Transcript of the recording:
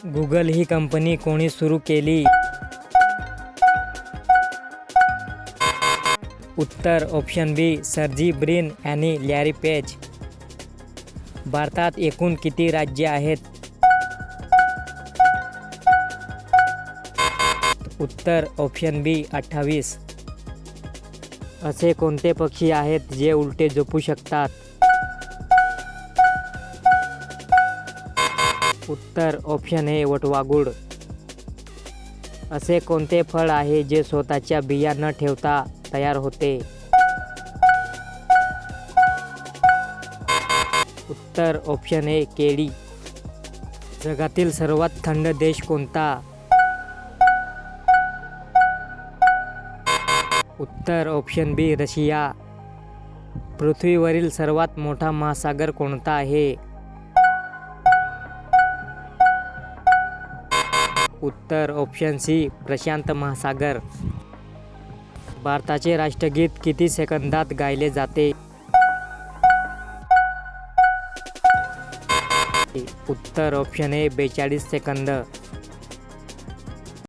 Google ही company कोणी सुरू केली? उत्तर ऑप्शन बी सर्जी ब्रिन आणि लॅरी पेज. भारतात एकूण किती राज्ये आहेत? उत्तर ऑप्शन बी 28. असे कोणते पक्षी आहेत जे उलटे झोपू शकतात? उत्तर ऑप्शन ए वटवाघूळ. असे कोणते फळ आहे जे स्वतःच्या बिया न ठेवता तयार होते? उत्तर ऑप्शन ए केळी. जगातील सर्वात थंड देश कोणता? उत्तर ऑप्शन बी रशिया. पृथ्वीवरील सर्वात मोठा महासागर कोणता आहे? उत्तर ऑप्शन सी प्रशांत महासागर. भारताचे राष्ट्रगीत किती सेकंदात गायले जाते? उत्तर ऑप्शन ए 42 सेकंद.